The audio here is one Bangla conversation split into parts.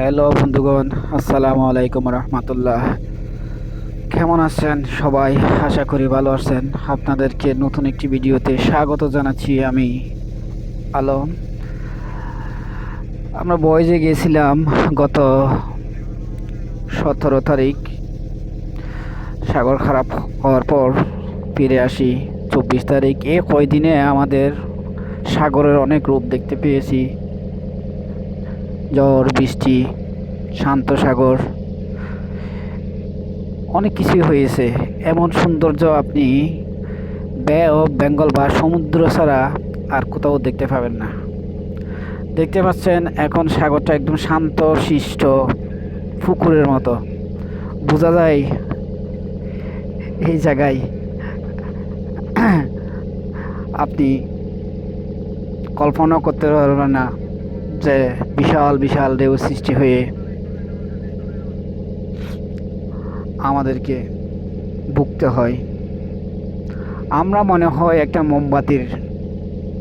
হ্যালো বন্ধুগণ, আসসালামু আলাইকুম রহমতুল্লাহ। কেমন আছেন সবাই? আশা করি ভালো আছেন। আপনাদেরকে নতুন একটি ভিডিওতে স্বাগত জানাচ্ছি আমি আলম। আমরা বয়েজে গিয়েছিলাম গত 17 তারিখ। সাগর খারাপ হওয়ার পর ফিরে আসি 24 তারিখ। এই কয়দিনে আমাদের সাগরের অনেক রূপ দেখতে পেয়েছি। ঝড় বৃষ্টি, শান্ত সাগর, অনেক কিছুই হয়েছে। এমন সৌন্দর্য আপনি বে অফ বেঙ্গল বা সমুদ্র ছাড়া আর কোথাও দেখতে পাবেন না। দেখতে পাচ্ছেন এখন সাগরটা একদম শান্ত শিষ্ট পুকুরের মতো। বোঝা যায় এই জায়গায় আপনি কল্পনা করতে পারবেন না যে বিশাল বিশাল ঢেউ সৃষ্টি হয়ে আমাদেরকে ভুগতে হয়। আমরা মনে হয় একটা মোমবাতির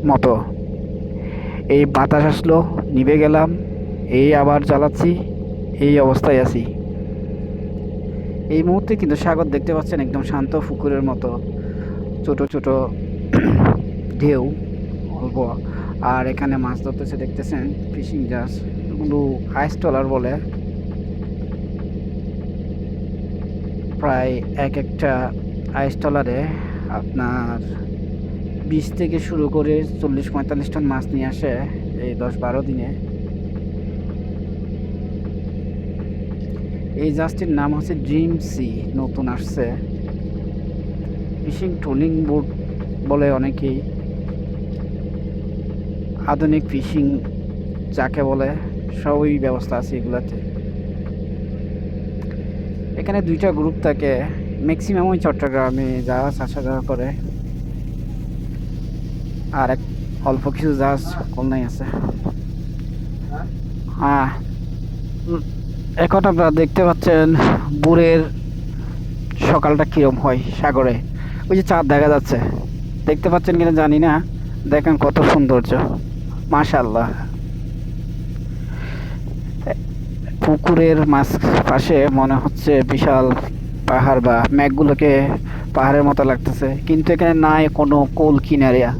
মতো। এই বাতাস আসলো, নিভে গেলাম, এই আবার জ্বালাচ্ছি, এই অবস্থায় আছি। এই মুহূর্তে কিন্তু সাগর দেখতে পাচ্ছেন একদম শান্ত পুকুরের মতো। ছোট ছোট ঢেউ অল্প। আর এখানে মাছ ধরতেছে, দেখতেছেন ফিশিং জাহাজ, এগুলো আইস ট্রলার বলে। প্রায় এক একটা আইস ট্রলারে আপনার 20 থেকে শুরু করে 40-45 টন মাছ নিয়ে আসে এই 10-12 দিনে। এই জাহাজটির নাম হচ্ছে ড্রিম সি, নতুন আসছে। ফিশিং ট্রোলিং বোট বলে অনেকেই। আধুনিক ফিশিং যাকে বলে সবই ব্যবস্থা আছে এগুলাতে। এখানে দুইটা গ্রুপ থাকে, ম্যাক্সিমামই চট্টগ্রামে জাহাজ আসা যাওয়া করে, আর এক অল্প কিছু জাহাজ খুলনায় আছে। হ্যাঁ, এখন আপনারা দেখতে পাচ্ছেন ভোরের সকালটা কিরম হয় সাগরে। ওই যে চাঁদ দেখা যাচ্ছে, দেখতে পাচ্ছেন কিনা জানি না। দেখেন কত সৌন্দর্য, মাশাআল্লাহ। পুকুরের মাছ পাশে মনে হচ্ছে বিশাল পাহাড় বা মেঘগুলোকে পাহাড়ের মতো লাগতেছে, কিন্তু এখানে নাই কোনো কোল কিনারিয়া।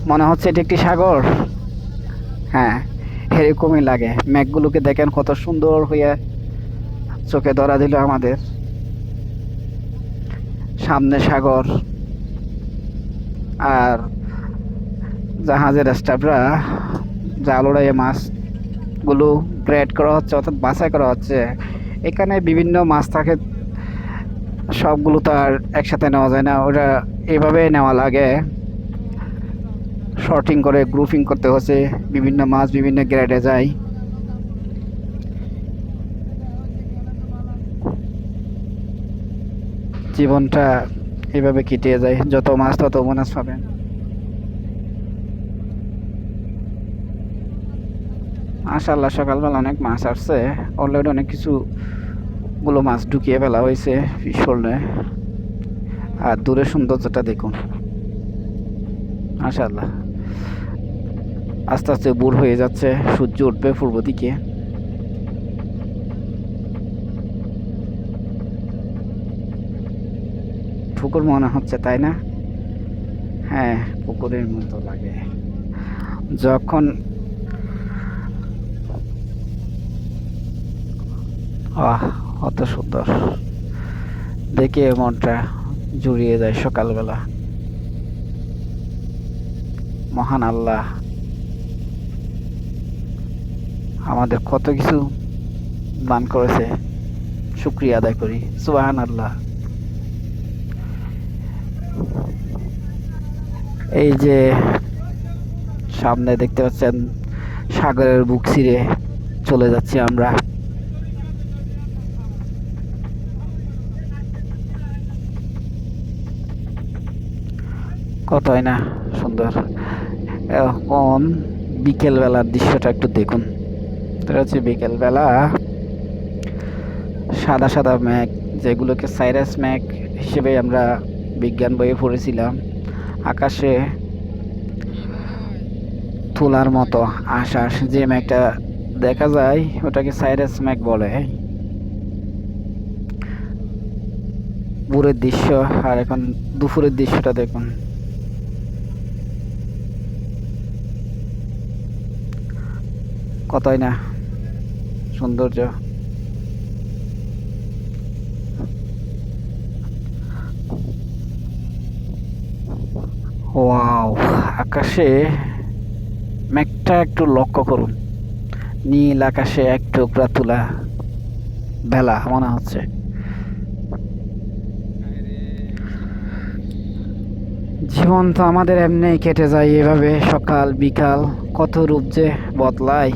মনে হচ্ছে এটি একটি সাগর। হ্যাঁ, এরকমই লাগে। মেঘগুলোকে দেখেন কত সুন্দর হয়ে চোখে ধরা দিল আমাদের। সামনে সাগর, আর জাহাজের স্টাফরা জাল উড়াইয়ে মাছগুলো গ্রেড করা হচ্ছে, অর্থাৎ বাছাই করা হচ্ছে। এখানে বিভিন্ন মাছ থাকে, সবগুলো তো আর একসাথে নেওয়া যায় না, ওটা এভাবে নেওয়া লাগে। শর্টিং করে গ্রুপিং করতে হচ্ছে, বিভিন্ন মাছ বিভিন্ন গ্রেডে যায়। জীবনটা এভাবে কেটে যায়, যত মাছ তত বোনাস পাবেন। মাশাআল্লাহ, সকালবেলা অনেক মাছ আসছে। অলরেডি অনেক কিছুগুলো মাছ ঢুকিয়ে ফেলা হয়েছে ফিশ হোল্ডে। আর দূরের সৌন্দর্যটা দেখুন, মাশাআল্লাহ। আস্তে আস্তে ভোর হয়ে যাচ্ছে, সূর্য উঠবে পূর্ব দিকে। পুকুর মনে হচ্ছে, তাই না? হ্যাঁ, পুকুরের মতো লাগে যখন আহ অত সুন্দর দেখে মনটা জুড়িয়ে যায় সকালবেলা। মহান আল্লাহ আমাদের কত কিছু দান করেছে, শুকরিয়া আদায় করি। সুবহান আল্লাহ। এই যে সামনে দেখতে পাচ্ছেন সাগরের বুক চিরে চলে যাচ্ছি আমরা। কতই না সুন্দর। এখন বিকেল বেলার দৃশ্যটা একটু দেখুন। এটা হচ্ছে বিকেল বেলা, সাদা সাদা মেঘ, যেগুলোকে সাইরাস মেঘ হিসেবে আমরা বিজ্ঞান বইয়ে পড়েছিলাম। আকাশে তুলার মতো আকাশ, যে মেঘটা দেখা যায়, ওটাকে সাইরাস ম্যাক বলে। ভোরের দৃশ্য আর এখন দুপুরের দৃশ্যটা দেখুন। কতই না সৌন্দর্য। ওয়াও, আকাশে মেঘটা একটু লক্ষ্য করুন, নীল আকাশে এক টুকরা তুলা বেলা মনে হচ্ছে। জীবন তো আমাদের এমনি কেটে যায় এভাবে, সকাল বিকাল কত রূপ যে বদলায়।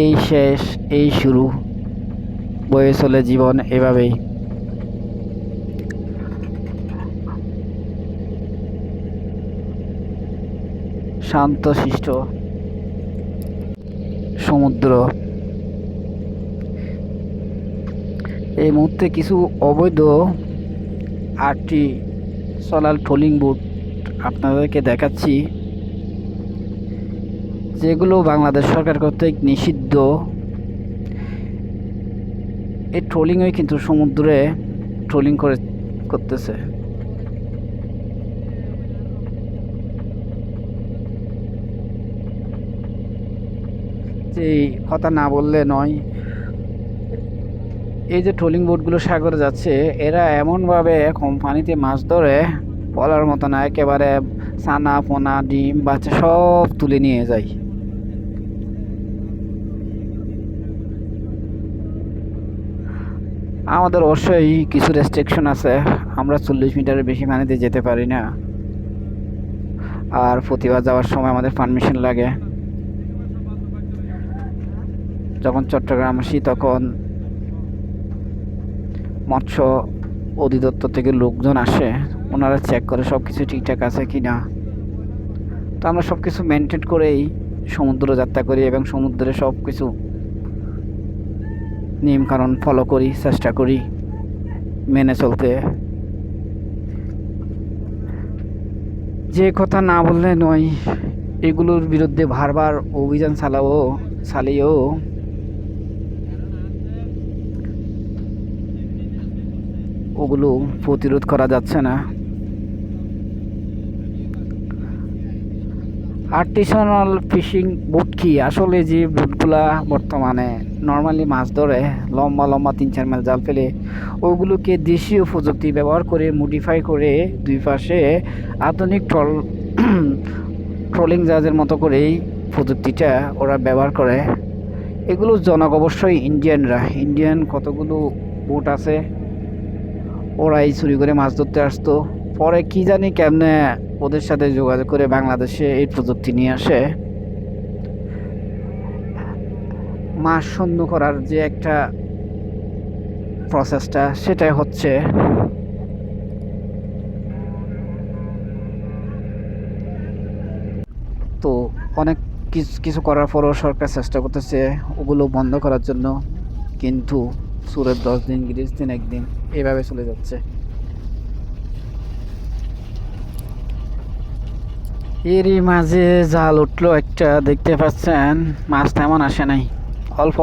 এই শেষ, এই শুরু, বয়ে চলে জীবন এভাবেই। শান্তশিষ্ট সমুদ্র। এই মুহূর্তে কিছু অবৈধ আর্টিসানাল ট্রলিং বোট আপনাদেরকে দেখাচ্ছি, যেগুলো বাংলাদেশ সরকার কর্তৃক নিষিদ্ধ। এই ট্রলিংই কিন্তু সমুদ্রে ট্রলিং করতেছে। এই কথা না বললে নয়, এই যে ট্রলিং বোটগুলো সাগরে যাচ্ছে, এরা এমনভাবে কোম্পানিতে মাছ ধরে বলার মতো না, একেবারে ছানা পোনা ডিম বাচ্চা সব তুলে নিয়ে যায়। আমাদের অবশ্যই কিছু রেস্ট্রিকশন আছে, আমরা 40 মিটারের বেশি পানিতে যেতে পারি না, আর প্রতিবার যাওয়ার সময় আমাদের পারমিশন লাগে। যখন চট্টগ্রাম আসি তখন মৎস্য অধিদপ্তর থেকে লোকজন আসে, ওনারা চেক করে সব কিছু ঠিকঠাক আছে কি না। তো আমরা সব কিছু মেনটেন করেই সমুদ্র যাত্রা করি এবং সমুদ্রে সব কিছু নিয়মকানুন ফলো করি, চেষ্টা করি মেনে চলতে। যে কথা না বললে নয়, এগুলোর বিরুদ্ধে বারবার অভিযান চালিয়েও ওগুলো প্রতিরোধ করা যাচ্ছে না। আর্টিসানাল ফিশিং বোট কি? আসলে যে বোটগুলা বর্তমানে নর্মালি মাছ ধরে লম্বা লম্বা 3-4 মাইল জাল ফেলে, ওগুলোকে দেশীয় প্রযুক্তি ব্যবহার করে মডিফাই করে দুই পাশে আধুনিক ট্রলিং জাহাজের মতো করেই প্রযুক্তিটা ওরা ব্যবহার করে। এগুলো জনক অবশ্যই ইন্ডিয়ান কতগুলো বোট আছে, ওরাই চুরি করে মাছ ধরতে আসতো। পরে কি জানি কেমনে ওদের সাথে যোগাযোগ করে বাংলাদেশে এই প্রযুক্তি নিয়ে আসে। মাছ শূন্য করার যে একটা প্রসেসটা, সেটাই হচ্ছে। তো অনেক কিছু করার পরও সরকার চেষ্টা করতেছে ওগুলো বন্ধ করার জন্য, কিন্তু সুরের 10 দিন 30 দিন একদিন এভাবে চলে যাচ্ছে। এরই মাঝে জাল উঠলো একটা, দেখতে পাচ্ছেন মাছ তেমন আসে নাই, অল্প।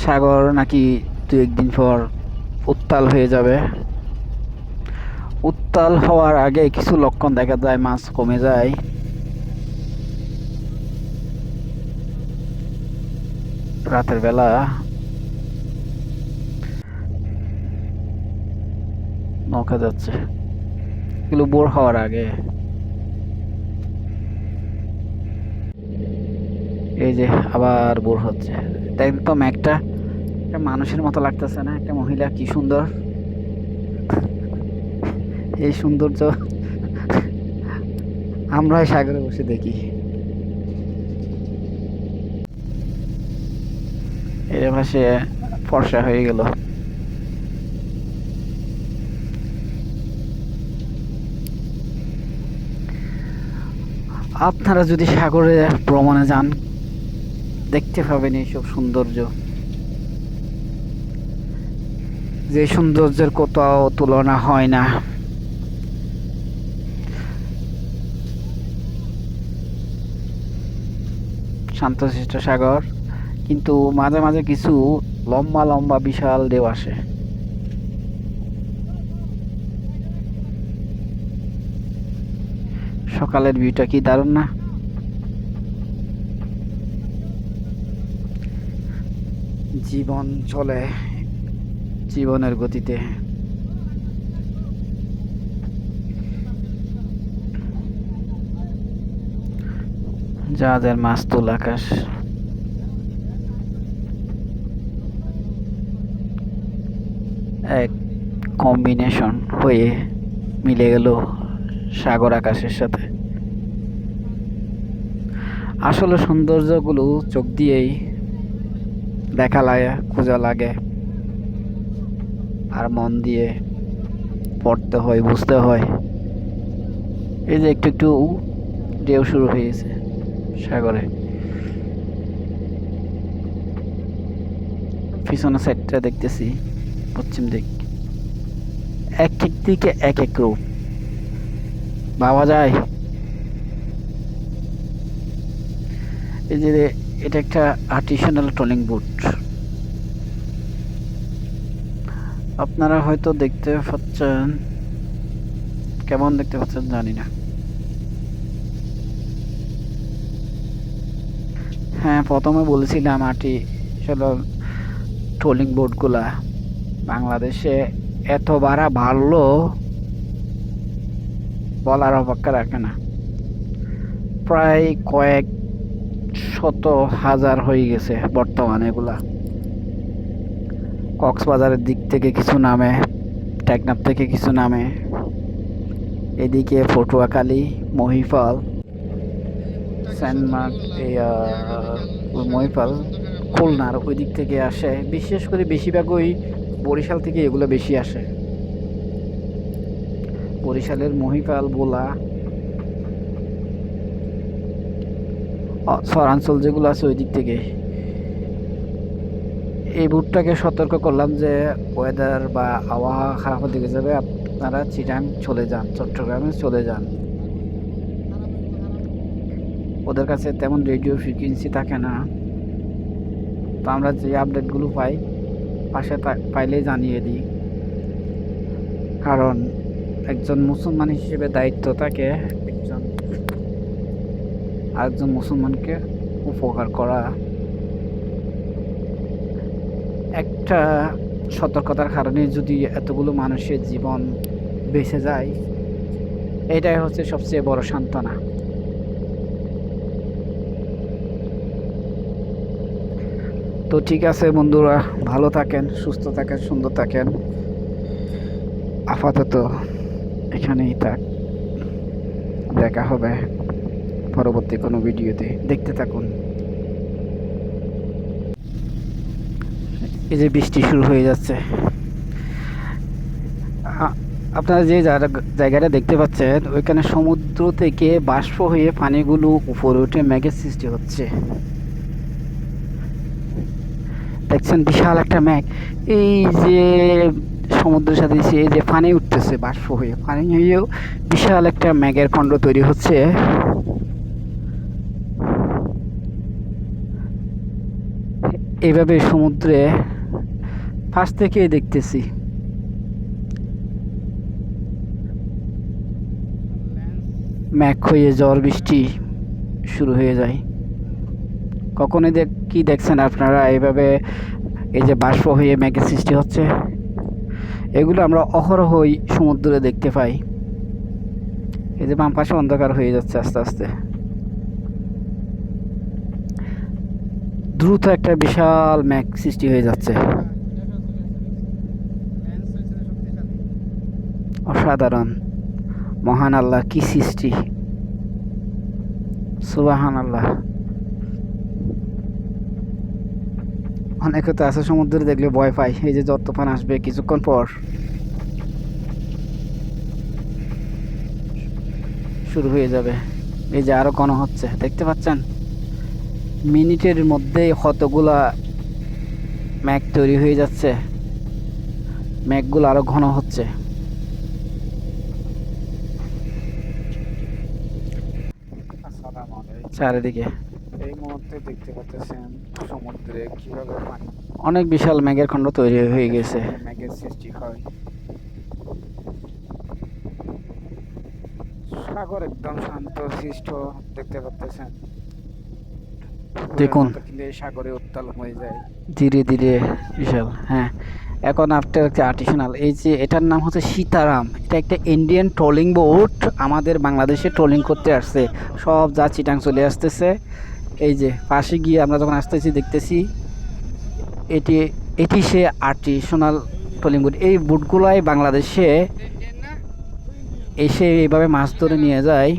সাগর নাকি 2-1 দিন পর উত্তাল হয়ে যাবে। উত্তাল হওয়ার আগে কিছু লক্ষণ দেখা যায়, মাছ কমে যায়। রাতের বেলা নৌকা যাচ্ছে, এগুলো বোর হওয়ার আগে। এই যে আবার বোর হচ্ছে, একদম একটা মানুষের মতো লাগতেছে না? একটা মহিলা, কি সুন্দর! এই সৌন্দর্য আমরাই সাগরে বসে দেখি। এর পাশে ফর্সা হয়ে গেল। আপনারা যদি সাগরে ভ্রমণে যান, দেখতে পাবেন এইসব সৌন্দর্য, যে সৌন্দর্যের কোথাও তুলনা হয় না। শান্তশিষ্ট সাগর, কিন্তু মাঝে মাঝে কিছু লম্বা লম্বা বিশাল ঢেউ আসে। সকালের ভিউটা কি দারুণ না? জীবন চলে জীবনের গতিতে। জাহাজের মাস্তুল আকাশ, এক কম্বিনেশন হয়ে মিলে গেল সাগর আকাশের সাথে। আসলে সৌন্দর্যগুলো চোখ দিয়েই দেখা লাগে, খোঁজা লাগে, আর মন দিয়ে পড়তে হয়, বুঝতে হয়। এই যে একটু একটু ঢেউ শুরু হয়েছে সাগরে। পিছনের সাইডটা দেখতেছি পশ্চিম দিক, এক এক দিকে এক এক রূপ ভাবা যায়। এই যে এটা একটা আর্টিসানাল ট্রলিং বুট, আপনারা হয়তো দেখতে পাচ্ছেন, কেমন দেখতে পাচ্ছেন জানি না। হ্যাঁ, প্রথমে বলেছিলাম আর্টিসানাল ট্রলিং বোটগুলা বাংলাদেশে এত ভাড়া বাড়লো বলার অপেক্ষা রাখে না। প্রায় কয়েক শত হাজার হয়ে গেছে বর্তমানে এগুলা। কক্সবাজারের দিক থেকে কিছু নামে, টেকনাফ থেকে কিছু নামে, এদিকে পটুয়াখালী, মহিপাল, সেন্টমার্ক, মহিপাল, খুলনার ওই দিক থেকে আসে। বিশেষ করে বেশিরভাগই বরিশাল থেকে এগুলো বেশি আসে। বরিশালের মহিপাল, বোলা, শহরাঞ্চল যেগুলো আছে ওই দিক থেকে। এই বুটটাকে সতর্ক করলাম যে ওয়েদার বা আবহাওয়া খারাপের দিকে যাবে, আপনারা চিটাং চলে যান, চট্টগ্রামে চলে যান। ওদের কাছে তেমন রেডিও ফ্রিকোয়েন্সি থাকে না, তো আমরা যে আপডেটগুলো পাই পাশে পাইলে জানিয়ে দিই। কারণ একজন মুসলমান হিসেবে দায়িত্ব থাকে আরেকজন মুসলমানকে উপকার করা। একটা সতর্কতার কারণে যদি এতগুলো মানুষের জীবন বেঁচে যায়, এটাই হচ্ছে সবচেয়ে বড় সান্ত্বনা। তো ঠিক আছে বন্ধুরা, ভালো থাকেন, সুস্থ থাকেন, সুন্দর থাকেন। আপাতত এখানেই থাক, দেখা হবে পরবর্তী কোনো ভিডিওতে। দেখতে থাকুন। এই যে বৃষ্টি শুরু হয়ে যাচ্ছে, আপনারা যে জায়গাটা দেখতে পাচ্ছেন ওইখানে সমুদ্র থেকে বাষ্প হয়ে পানিগুলো উপরে উঠে মেঘের সৃষ্টি হচ্ছে। দেখছেন বিশাল একটা মেঘ, এই যে সমুদ্রের সাথে এই যে পানি উঠতেছে, বাষ্প হয়ে পানি হয়েও বিশাল একটা মেঘের খণ্ড তৈরি হচ্ছে। এইভাবে সমুদ্রে পাশ থেকে দেখতেছি। মেঘ হয়ে ঝড় বৃষ্টি শুরু হয়ে যায়। কখনো কি দেখছেন আপনারা এইভাবে এই যে বাষ্প হয়ে মেঘের সৃষ্টি হচ্ছে? এগুলো আমরা অহরহই সমুদ্রে দেখতে পাই। এই যে বাম পাশে অন্ধকার হয়ে যাচ্ছে আস্তে আস্তে, দ্রুত একটা বিশাল মেঘ সৃষ্টি হয়ে যাচ্ছে। অসাধারণ, মহান আল্লাহ কি সৃষ্টি, সুবহান আল্লাহ। অনেকে তো আছে সমুদ্রে দেখলে ভয় পায়, এই যে ঝড় তুফান আসবে কিছুক্ষণ পর, শুরু হয়ে যাবে। এই যে আরো ঘন হচ্ছে, দেখতে পাচ্ছেন মিনিটের মধ্যে কতগুলা মেঘ তৈরি হয়ে যাচ্ছে, মেঘগুলো আরো ঘন হচ্ছে। চারিদিকে এই মুহূর্তে তো দেখতে পাচ্ছেন সমুদ্রে কিভাবে পানি অনেক বিশাল মেঘের খণ্ড তৈরি হয়ে গেছে, মেঘের সৃষ্টি হয়। সাগর একদম শান্ত শিষ্ট দেখতে পাচ্ছেন, দেখুন কিন্তু এই সাগরে উত্তাল হয়ে যায় ধীরে ধীরে বিশাল। হ্যাঁ, এখন আফটার একটা আর্টিফিশিয়াল, এই যে এটার নাম হচ্ছে সীতারাম, এটা একটা ইন্ডিয়ান ট্রলিং বোট আমাদের বাংলাদেশে ট্রলিং করতে আসছে, সব যা চিটাং চলে আসতেছে। এই যে পাশে গিয়ে আমরা যখন আসতেছি দেখতেছি এটি এটি সে আর্টিফিশিয়াল ট্রলিং বোট। এই বোটগুলাই বাংলাদেশে এসে এইভাবে মাছ ধরে নিয়ে যায়।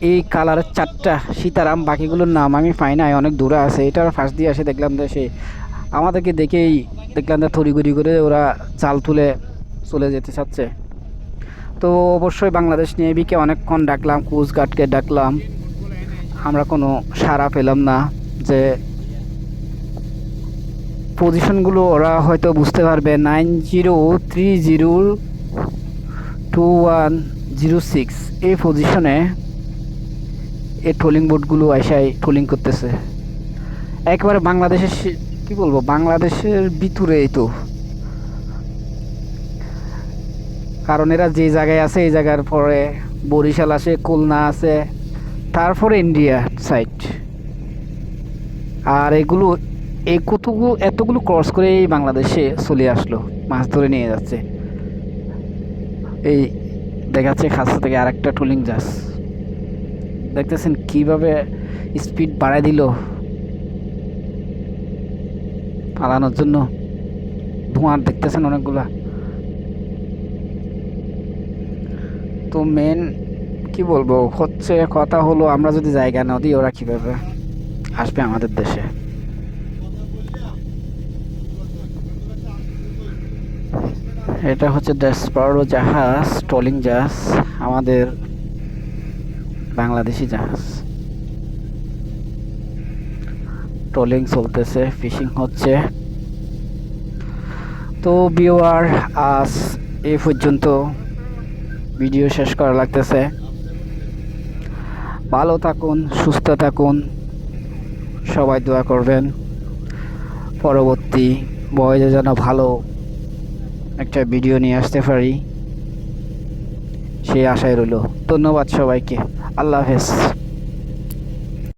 এই কালারের 4টা সীতারাম, বাকিগুলোর নাম আমি পাই নাই, অনেক দূরে আছে। এটার ফার্স্ট দিয়ে আসে দেখলাম যে সে আমাদেরকে দেখেই দেখলাম যে তড়িঘড়ি করে ওরা জাল তুলে চলে যেতে চাচ্ছে। তো অবশ্যই বাংলাদেশ নেভিকে অনেকক্ষণ ডাকলাম, কোস্টগার্ডকে ডাকলাম, আমরা কোনো সাড়া পেলাম না। যে পজিশনগুলো ওরা হয়তো বুঝতে পারবে, 90302106 এই পজিশনে এই ট্রোলিং বোটগুলো আইসাই ট্রোলিং করতেছে একেবারে বাংলাদেশের, কি বলবো, বাংলাদেশের ভিতরেই তো। কারণ এরা যে জায়গায় আছে এই জায়গার পরে বরিশাল আছে, খুলনা আছে, তারপরে ইন্ডিয়া সাইড, আর এগুলো এতগুলো ক্রস করে এই বাংলাদেশে চলে আসলো, মাছ ধরে নিয়ে যাচ্ছে। এই দেখাচ্ছে খাসা থেকে আরেকটা ট্রোলিং জাহাজ, দেখতেছেন কিভাবে স্পিড বাড়ায় দিল পালানোর জন্য। ধোঁয়া দেখতেছেন অনেকগুলা। তো মেন কি বলবো হচ্ছে, কথা হলো আমরা যদি জায়গা না দিই ওরা কিভাবে আসবে আমাদের দেশে। এটা হচ্ছে ডেসপারো জাহাজ, ট্রলিং জাহাজ, আমাদের বাংলাদেশি জাহাজ। ট্রলিং চলতেছে, ফিশিং হচ্ছে। তো ভিউয়ার, আজ এই পর্যন্ত ভিডিও শেষ করা লাগতেছে। ভালো থাকুন, সুস্থ থাকুন, সবাই দোয়া করবেন পরবর্তী বয়সে যেন ভালো একটা ভিডিও নিয়ে আসতে পারি, সেই আশায় রইল। ধন্যবাদ সবাইকে, আল্লাহ হাফেজ।